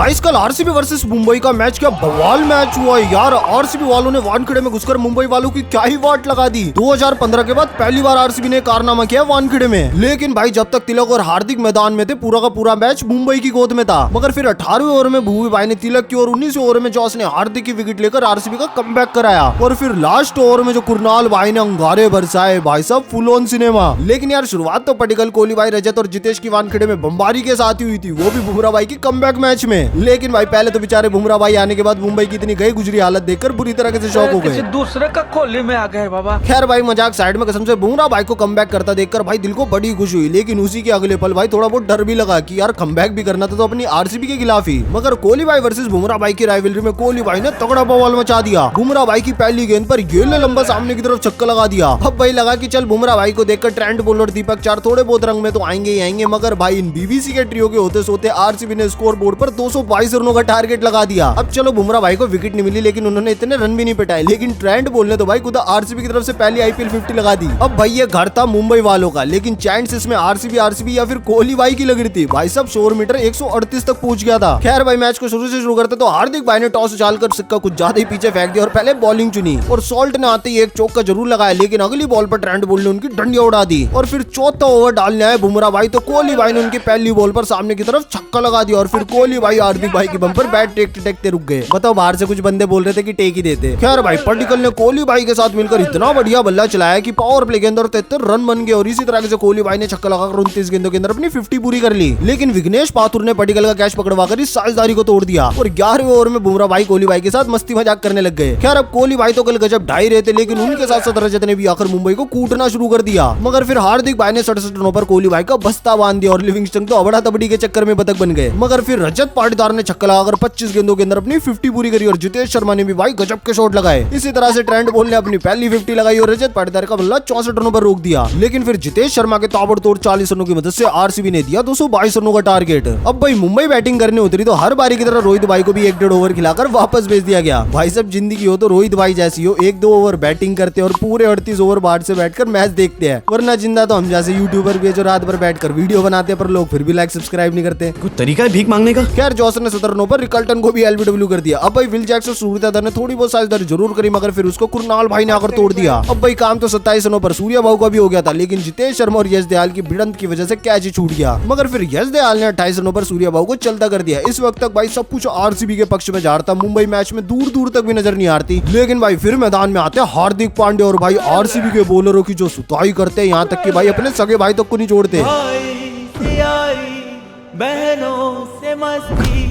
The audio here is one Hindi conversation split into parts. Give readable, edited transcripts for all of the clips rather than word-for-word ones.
गाइस कल आरसीबी वर्सेस मुंबई का मैच क्या बवाल मैच हुआ है यार। आरसीबी वालों ने वानखेड़े में घुसकर मुंबई वालों की क्या ही वाट लगा दी। 2015 के बाद पहली बार आरसीबी ने कारनामा किया वानखेड़े में। लेकिन भाई जब तक तिलक और हार्दिक मैदान में थे पूरा का पूरा मैच मुंबई की गोद में था। मगर फिर 18वें ओवर में भुवी भाई ने तिलक की और 19वें ओवर में जॉस ने हार्दिक की विकेट लेकर आरसीबी का कमबैक कराया। और फिर लास्ट ओवर में जो कुरनाल भाई ने अंगारे बरसाए भाई साहब फुल ऑन सिनेमा। लेकिन यार शुरुआत तो पटिकल, कोहली भाई, रजत और जितेश की वानखेड़े में बमबारी के साथ ही हुई थी, वो भी बुमराह भाई की कमबैक मैच में। लेकिन भाई पहले तो बेचारे बुमराह भाई आने के बाद मुंबई की इतनी गई गुजरी हालत देखकर बुरी तरह से शॉक हो गए। दूसरे का खोली में आ गए बाबा। खैर भाई मजाक साइड में, कसम से बुमराह भाई को कमबैक करता देखकर भाई दिल को बड़ी खुशी हुई। लेकिन उसी के अगले पल भाई थोड़ा बहुत डर भी लगा कि यार कमबैक भी करना था तो अपनी आरसीबी के खिलाफ ही। मगर कोहली भाई वर्सेस बुमराह भाई की राइवलरी में कोहली भाई ने तगड़ा बवाल मचा दिया। बुमराह भाई की पहली गेंद पर गेंद लंबा सामने की तरफ छक्का लगा दिया। अब भाई लगा कि चल बुमराह भाई को देखकर ट्रेंट बोल्ट और दीपक चार थोड़े बहुत रंग में तो आएंगे ही आएंगे। मगर भाई इन बीबीसी के ट्रियो के होते सोते आरसीबी ने स्कोर बोर्ड पर 222 रनों का टारगेट लगा दिया। अब चलो बुमराह भाई को विकेट नहीं मिली लेकिन उन्होंने इतने रन भी नहीं पिटाए। लेकिन ट्रेंट बोलने तो भाई खुद आरसीबी की तरफ से पहली आईपीएल 50 लगा दी। अब भाई ये घर था मुंबई वालों का, लेकिन चांस इसमें आरसीबी या फिर कोहली भाई की लग रही थी। भाई सब 100 मीटर 138 तक पहुंच गया था। खैर भाई मैच को शुरू करते तो हार्दिक भाई ने टॉस उछालकर सिक्का कुछ ज्यादा ही पीछे फेंक दिया और पहले बॉलिंग चुनी। और सॉल्ट ने आते ही एक चौका जरूर लगाया, लेकिन अगली बॉल पर ट्रेंट बोल्ट ने उनकी डंडियां उड़ा दी। और फिर चौथा ओवर डालने आए बुमराह भाई तो कोहली भाई ने उनकी पहली बॉल पर सामने की तरफ छक्का लगा दिया। और फिर कोहली भाई हार्दिक भाई की बम पर बैट टेकते रुक गए। बताओ बाहर से कुछ बंदे बोल रहे थे कि टेक ही देते। खैर भाई पटिकल ने कोहली भाई के साथ मिलकर इतना बढ़िया बल्ला चलाया कि पावर प्ले के अंदर 73 रन बन गए। और इसी तरह से कोहली भाई ने छक्का लगाकर 29 गेंदों के अंदर अपनी 50 पूरी कर ली। लेकिन विघ्नेश पाथुर ने पटिकल का कैच पकड़वाकर इस साझेदारी को तोड़ दिया। और 11वें ओवर में बुमराह भाई कोहली भाई के साथ मस्ती मजाक करने लग गए। खैर अब कोहली भाई तो कल गजब ढाई रहे थे, लेकिन उनके साथ साथ रजत ने भी आकर मुंबई को कूटना शुरू कर दिया। मगर फिर हार्दिक भाई ने 67 रनों पर कोहली भाई का बस्ता बांध दिया और लिविंगस्टन तो अबड़ा तबड़ी के चक्कर में बतख बन गए। मगर फिर रजत पाटीदार ने छक्का लगाकर 25 गेंदों के अंदर अपनी 50 पूरी करी और जितेश शर्मा ने भी भाई गजब के शॉट लगाए। इसी तरह से ट्रेंट बोल्ट ने अपनी पहली 50 लगाई और रजत पाटीदार का बल्ला 64 रनों पर रोक दिया। लेकिन फिर जितेश शर्मा के ताबड़तोड़ 40 रनों की मदद से आरसीबी ने दिया 222 रनों का टारगेट। अब भाई मुंबई बैटिंग करने उतरी तो हर बारी की तरह रोहित भाई को भी 1.5 ओवर खिलाकर वापस भेज दिया गया। भाई सब जिंदगी हो तो रोहित भाई जैसी हो, 1-2 ओवर बैटिंग करते और पूरे 38 ओवर बाहर से बैठकर मैच देखते हैं। वरना जिंदा तो हम जैसे यूट्यूबर भी जो रात भर बैठकर वीडियो बनाते हैं पर लोग फिर भी लाइक सब्सक्राइब नहीं करते। कुछ तरीका है भीख मांगने का। खैर जॉस ने 17 रनों पर रिकल्टन को भी एलबीडब्ल्यू कर दिया। अब भाई विल जैक्स और सूर्यदादा ने थोड़ी बहुत साझेदारी जरूर करी, मगर फिर उसको कुरनाल भाई ने आकर तोड़ दिया। अब भाई काम तो 27 रनों पर सूर्या भाऊ का भी हो गया था, लेकिन जितेश शर्मा और यश दयाल की भिड़ंत की वजह से कैच ही छूट गया। मगर फिर यश दयाल ने 28 रनों पर सूर्या भाऊ को चलता कर दिया। इस वक्त तक भाई सब कुछ आरसीबी के पक्ष में जा रहा था। मुंबई मैच में दूर दूर तक भी नजर नहीं आती। लेकिन भाई फिर मैदान में आते हार्दिक पांड्या और भाई आरसीबी के बॉलरों की जो सुताई करते हैं, यहाँ तक कि भाई अपने सगे भाई तक को नहीं छोड़ते। बहनों से मस्ती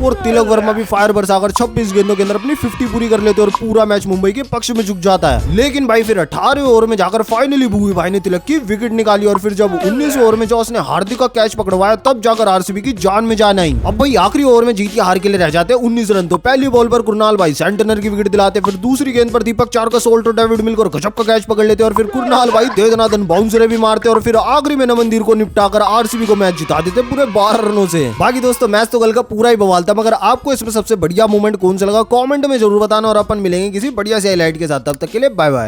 और तिलक वर्मा भी फायर बरसाकर 26 गेंदों के अंदर अपनी 50 पूरी कर लेते और पूरा मैच मुंबई के पक्ष में झुक जाता है। लेकिन भाई फिर 18वें ओवर में जाकर फाइनली भुवी भाई ने तिलक की विकेट निकाली। और फिर जब 19वें ओवर में जॉस ने हार्दिक का कैच पकड़वाया तब जाकर आरसीबी की जान में जान आई। अब भाई आखिरी ओवर में जीत हार के लिए रह जाते 19 रन। तो पहली बॉल पर कुरनाल भाई सेंटनर की विकेट दिलाते, फिर दूसरी गेंद पर दीपक चार का सोल्ट और डेविड मिलकर गजब का कैच पकड़ लेते और फिर कुरनाल भाई दे दनादन बाउंसरे भी मारते और फिर आखिरी में नमनदीर को निपटाकर आरसीबी को मैच जिता देते पूरे 12 रनों से। बाकी दोस्तों मैच तो कल का पूरा ही बवाल था, मगर आपको इसमें सबसे बढ़िया मोमेंट कौन सा लगा कमेंट में जरूर बताना। और अपन मिलेंगे किसी बढ़िया से हाईलाइट के साथ, तब तक के लिए बाय बाय।